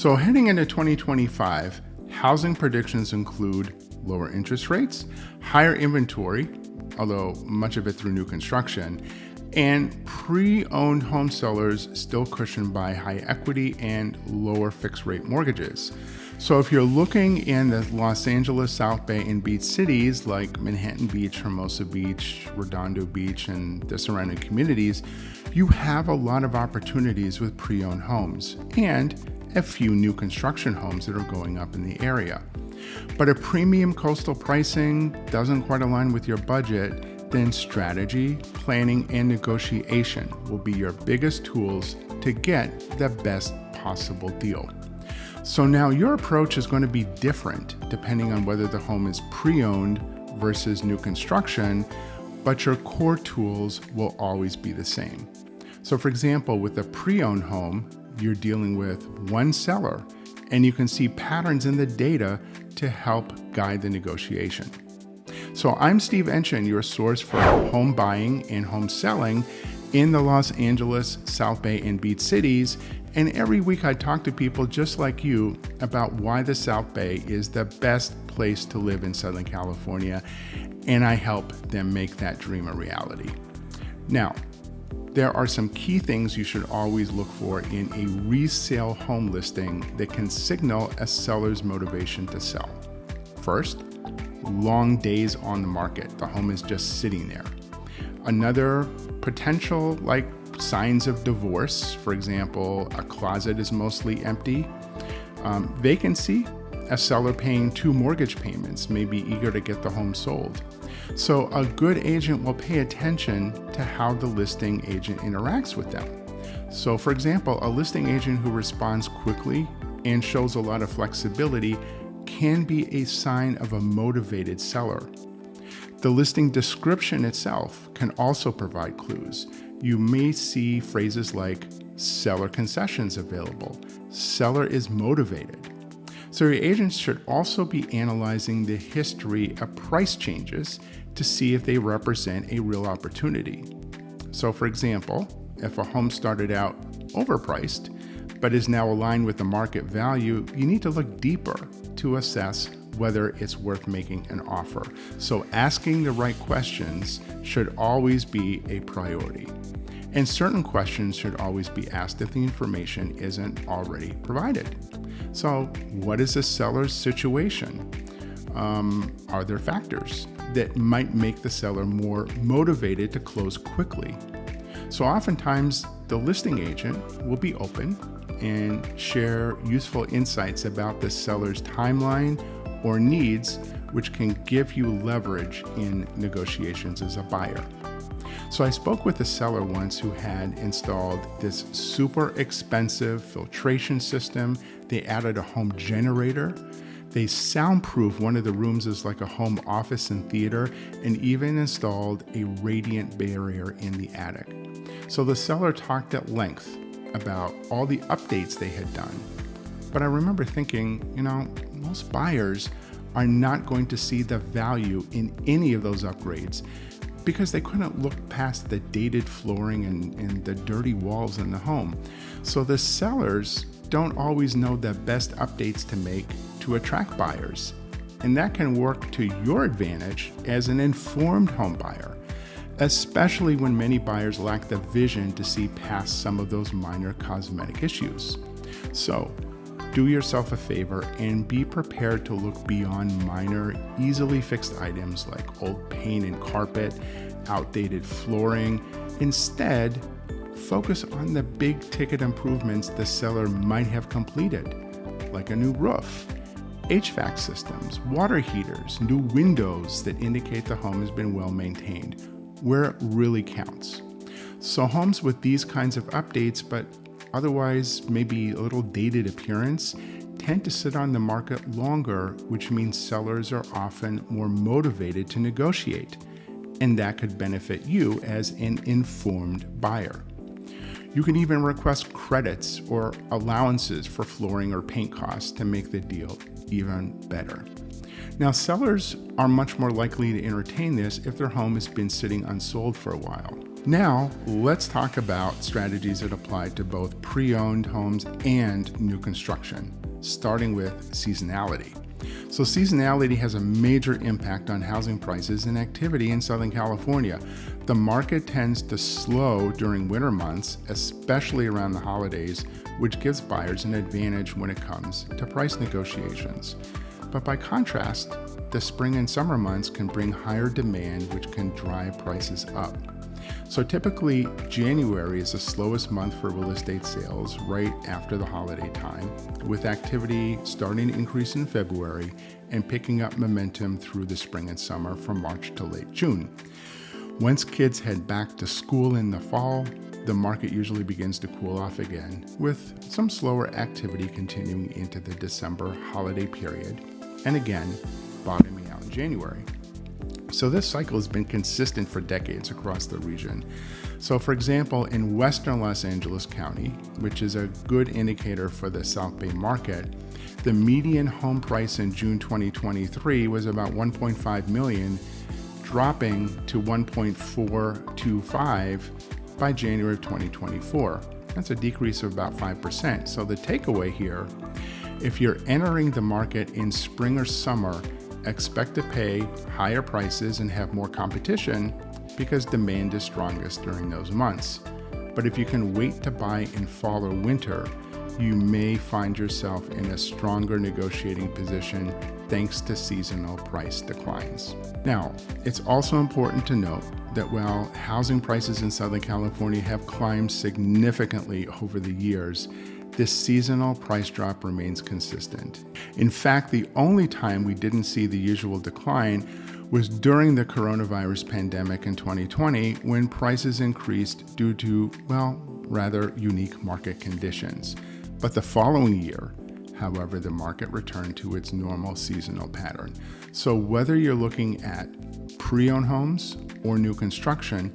So heading into 2025, housing predictions include lower interest rates, higher inventory, although much of it through new construction, and pre-owned home sellers still cushioned by high equity and lower fixed rate mortgages. So if you're looking in the Los Angeles, South Bay, and beach cities like Manhattan Beach, Hermosa Beach, Redondo Beach, and the surrounding communities, you have a lot of opportunities with pre-owned homes and a few new construction homes that are going up in the area. But if premium coastal pricing doesn't quite align with your budget, then strategy, planning, and negotiation will be your biggest tools to get the best possible deal. So now your approach is going to be different depending on whether the home is pre-owned versus new construction, but your core tools will always be the same. So for example, with a pre-owned home, you're dealing with one seller, and you can see patterns in the data to help guide the negotiation. So I'm Steve Enchin, your source for home buying and home selling in the Los Angeles, South Bay, and beach cities. And every week I talk to people just like you about why the South Bay is the best place to live in Southern California, and I help them make that dream a reality. Now, there are some key things you should always look for in a resale home listing that can signal a seller's motivation to sell. First, long days on the market. The home is just sitting there. Another potential signs of divorce, for example, a closet is mostly empty. Vacancy, a seller paying 2 mortgage payments, may be eager to get the home sold. So a good agent will pay attention to how the listing agent interacts with them. So for example, a listing agent who responds quickly and shows a lot of flexibility can be a sign of a motivated seller. The listing description itself can also provide clues. You may see phrases like seller concessions available, seller is motivated. So your agents should also be analyzing the history of price changes to see if they represent a real opportunity. So for example, if a home started out overpriced, but is now aligned with the market value, you need to look deeper to assess whether it's worth making an offer. So asking the right questions should always be a priority. And certain questions should always be asked if the information isn't already provided. So what is the seller's situation? Are there factors that might make the seller more motivated to close quickly? So oftentimes the listing agent will be open and share useful insights about the seller's timeline or needs, which can give you leverage in negotiations as a buyer. So I spoke with a seller once who had installed this super expensive filtration system. They added a home generator. They soundproof one of the rooms as like a home office and theater, and even installed a radiant barrier in the attic. So the seller talked at length about all the updates they had done. But I remember thinking, most buyers are not going to see the value in any of those upgrades because they couldn't look past the dated flooring and the dirty walls in the home. So the sellers don't always know the best updates to make to attract buyers. And that can work to your advantage as an informed home buyer, especially when many buyers lack the vision to see past some of those minor cosmetic issues. So do yourself a favor and be prepared to look beyond minor, easily fixed items like old paint and carpet, outdated flooring. Instead, focus on the big ticket improvements the seller might have completed, like a new roof, HVAC systems, water heaters, new windows that indicate the home has been well maintained, where it really counts. So homes with these kinds of updates, but otherwise maybe a little dated appearance, tend to sit on the market longer, which means sellers are often more motivated to negotiate, and that could benefit you as an informed buyer. You can even request credits or allowances for flooring or paint costs to make the deal even better. Now, sellers are much more likely to entertain this if their home has been sitting unsold for a while. Now, let's talk about strategies that apply to both pre-owned homes and new construction, starting with seasonality. So seasonality has a major impact on housing prices and activity in Southern California. The market tends to slow during winter months, especially around the holidays, which gives buyers an advantage when it comes to price negotiations. But by contrast, the spring and summer months can bring higher demand, which can drive prices up. So typically, January is the slowest month for real estate sales right after the holiday time, with activity starting to increase in February and picking up momentum through the spring and summer from March to late June. Once kids head back to school in the fall, the market usually begins to cool off again, with some slower activity continuing into the December holiday period, and again, bottoming out in January. So this cycle has been consistent for decades across the region. So for example, in western Los Angeles County, which is a good indicator for the South Bay market, the median home price in June 2023 was about $1.5 million, dropping to $1.425 by January of 2024. That's a decrease of about 5%. So the takeaway here, if you're entering the market in spring or summer, expect to pay higher prices and have more competition because demand is strongest during those months. But if you can wait to buy in fall or winter, you may find yourself in a stronger negotiating position thanks to seasonal price declines. Now, it's also important to note that while housing prices in Southern California have climbed significantly over the years, this seasonal price drop remains consistent. In fact, the only time we didn't see the usual decline was during the coronavirus pandemic in 2020, when prices increased due to, rather unique market conditions. But the following year, however, the market returned to its normal seasonal pattern. So whether you're looking at pre-owned homes or new construction,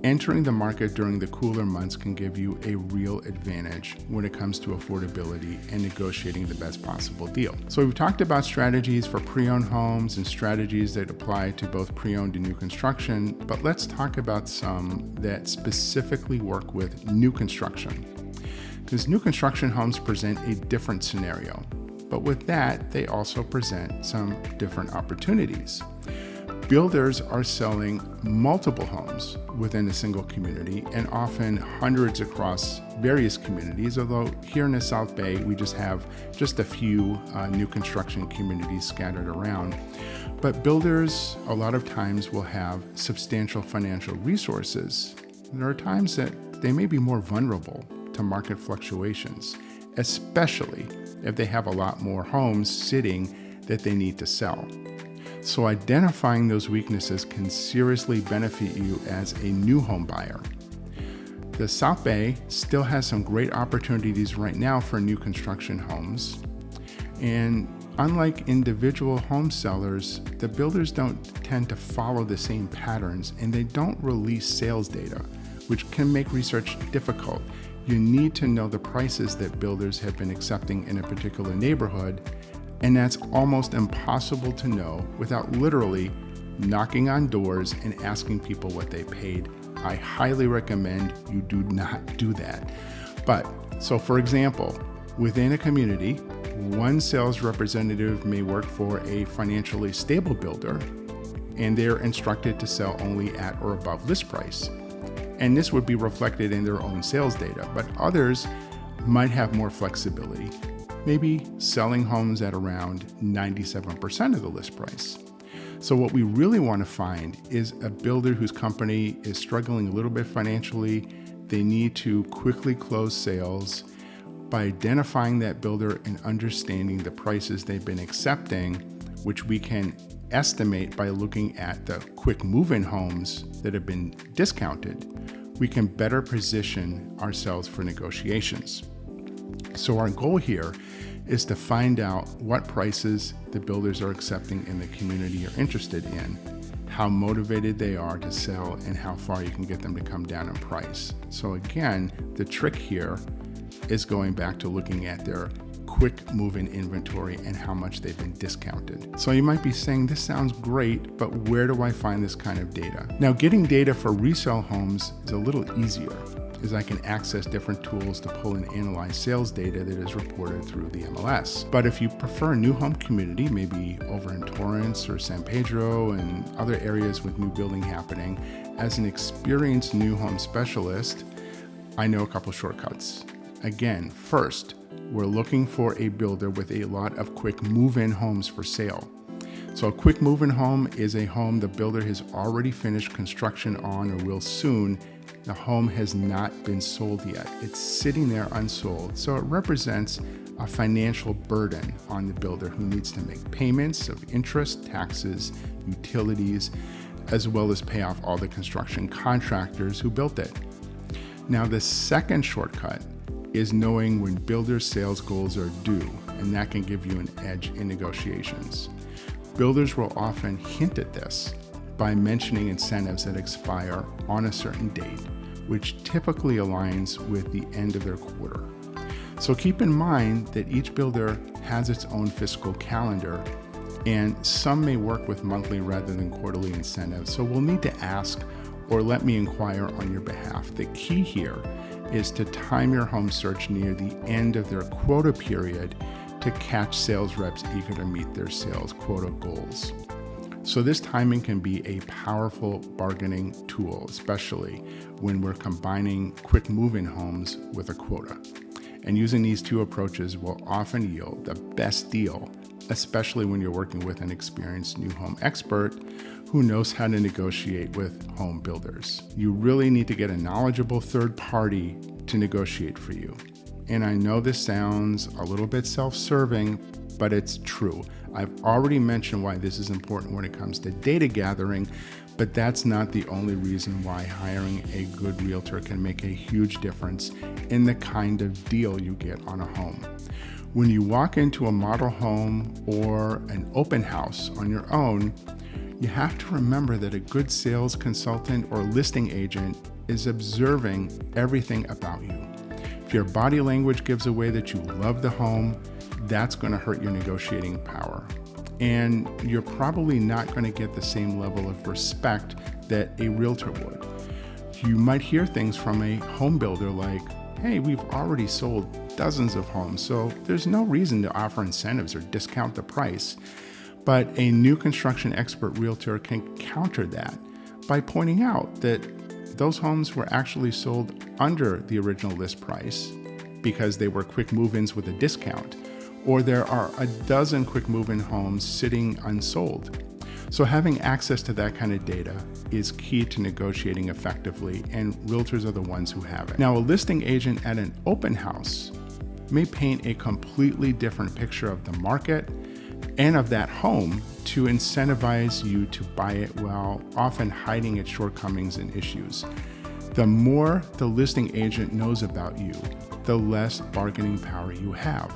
entering the market during the cooler months can give you a real advantage when it comes to affordability and negotiating the best possible deal. So we've talked about strategies for pre-owned homes and strategies that apply to both pre-owned and new construction, but let's talk about some that specifically work with new construction. Because new construction homes present a different scenario, but with that, they also present some different opportunities. Builders are selling multiple homes within a single community and often hundreds across various communities, although here in the South Bay, we just have a few new construction communities scattered around. But builders a lot of times will have substantial financial resources. There are times that they may be more vulnerable to market fluctuations, especially if they have a lot more homes sitting that they need to sell. So identifying those weaknesses can seriously benefit you as a new home buyer. The South Bay still has some great opportunities right now for new construction homes. And unlike individual home sellers, the builders don't tend to follow the same patterns and they don't release sales data, which can make research difficult. You need to know the prices that builders have been accepting in a particular neighborhood, and that's almost impossible to know without literally knocking on doors and asking people what they paid. I highly recommend you do not do that. So for example, within a community, one sales representative may work for a financially stable builder, and they're instructed to sell only at or above list price. And this would be reflected in their own sales data, but others might have more flexibility, maybe selling homes at around 97% of the list price. So what we really want to find is a builder whose company is struggling a little bit financially. They need to quickly close sales. By identifying that builder and understanding the prices they've been accepting, which we can estimate by looking at the quick move-in homes that have been discounted, we can better position ourselves for negotiations. So our goal here is to find out what prices the builders are accepting in the community you're interested in, how motivated they are to sell, and how far you can get them to come down in price. So again, the trick here is going back to looking at their quick move-in inventory and how much they've been discounted. So you might be saying, this sounds great, but where do I find this kind of data? Now, getting data for resale homes is a little easier, as I can access different tools to pull and analyze sales data that is reported through the MLS. But if you prefer a new home community, maybe over in Torrance or San Pedro and other areas with new building happening, as an experienced new home specialist, I know a couple shortcuts. Again, first, we're looking for a builder with a lot of quick move-in homes for sale. So a quick move-in home is a home the builder has already finished construction on or will soon. The home has not been sold yet. It's sitting there unsold. So it represents a financial burden on the builder who needs to make payments of interest, taxes, utilities, as well as pay off all the construction contractors who built it. Now, the second shortcut is knowing when builder sales goals are due, and that can give you an edge in negotiations. Builders will often hint at this by mentioning incentives that expire on a certain date, which typically aligns with the end of their quarter. So keep in mind that each builder has its own fiscal calendar, and some may work with monthly rather than quarterly incentives. So we'll need to ask or let me inquire on your behalf. The key here is to time your home search near the end of their quota period to catch sales reps eager to meet their sales quota goals. So this timing can be a powerful bargaining tool, especially when we're combining quick move-in homes with a quota. And using these two approaches will often yield the best deal, especially when you're working with an experienced new home expert who knows how to negotiate with home builders. You really need to get a knowledgeable third party to negotiate for you. And I know this sounds a little bit self-serving, but it's true. I've already mentioned why this is important when it comes to data gathering, but that's not the only reason why hiring a good realtor can make a huge difference in the kind of deal you get on a home. When you walk into a model home or an open house on your own, you have to remember that a good sales consultant or listing agent is observing everything about you. If your body language gives away that you love the home, that's going to hurt your negotiating power. And you're probably not going to get the same level of respect that a realtor would. You might hear things from a home builder like, hey, we've already sold dozens of homes, so there's no reason to offer incentives or discount the price. But a new construction expert realtor can counter that by pointing out that those homes were actually sold under the original list price because they were quick move-ins with a discount, or there are a dozen quick move-in homes sitting unsold. So having access to that kind of data is key to negotiating effectively, and realtors are the ones who have it. Now, a listing agent at an open house may paint a completely different picture of the market and of that home to incentivize you to buy it while often hiding its shortcomings and issues. The more the listing agent knows about you, the less bargaining power you have.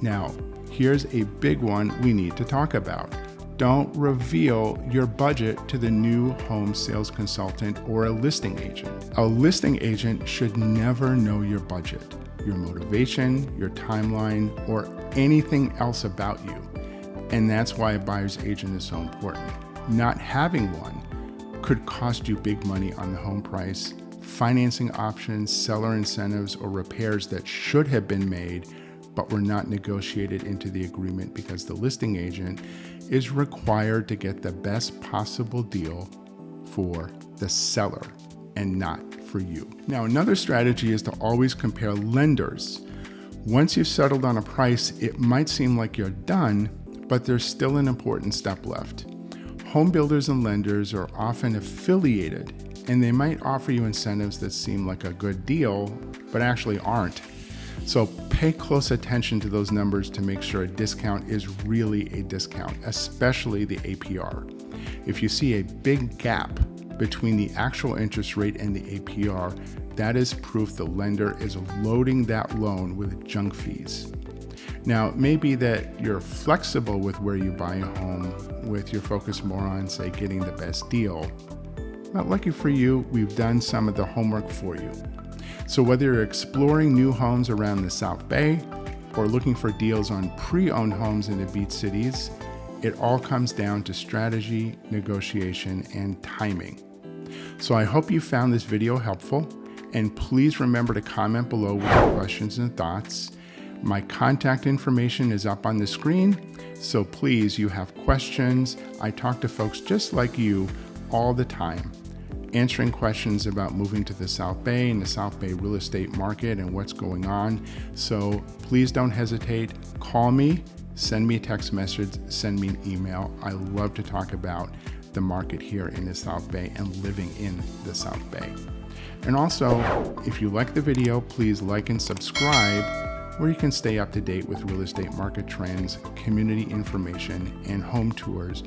Now, here's a big one we need to talk about. Don't reveal your budget to the new home sales consultant or a listing agent. A listing agent should never know your budget, your motivation, your timeline, or anything else about you. And that's why a buyer's agent is so important. Not having one could cost you big money on the home price, financing options, seller incentives, or repairs that should have been made but were not negotiated into the agreement because the listing agent is required to get the best possible deal for the seller and not for you. Now, another strategy is to always compare lenders. Once you've settled on a price, it might seem like you're done, but there's still an important step left. Home builders and lenders are often affiliated, and they might offer you incentives that seem like a good deal, but actually aren't. So pay close attention to those numbers to make sure a discount is really a discount, especially the APR. If you see a big gap between the actual interest rate and the APR, that is proof the lender is loading that loan with junk fees. Now, it may be that you're flexible with where you buy a home, with your focus more on, say, getting the best deal. But lucky for you, we've done some of the homework for you. So whether you're exploring new homes around the South Bay or looking for deals on pre-owned homes in the beach cities, it all comes down to strategy, negotiation, and timing. So I hope you found this video helpful, and please remember to comment below with your questions and thoughts. My contact information is up on the screen, so please, you have questions. I talk to folks just like you all the time, answering questions about moving to the South Bay and the South Bay real estate market and what's going on. So please don't hesitate. Call me, send me a text message, send me an email. I love to talk about the market here in the South Bay and living in the South Bay. And also, if you like the video, please like and subscribe, where you can stay up to date with real estate market trends, community information, and home tours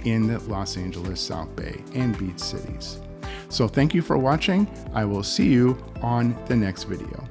in the Los Angeles, South Bay, and beach cities. So thank you for watching. I will see you on the next video.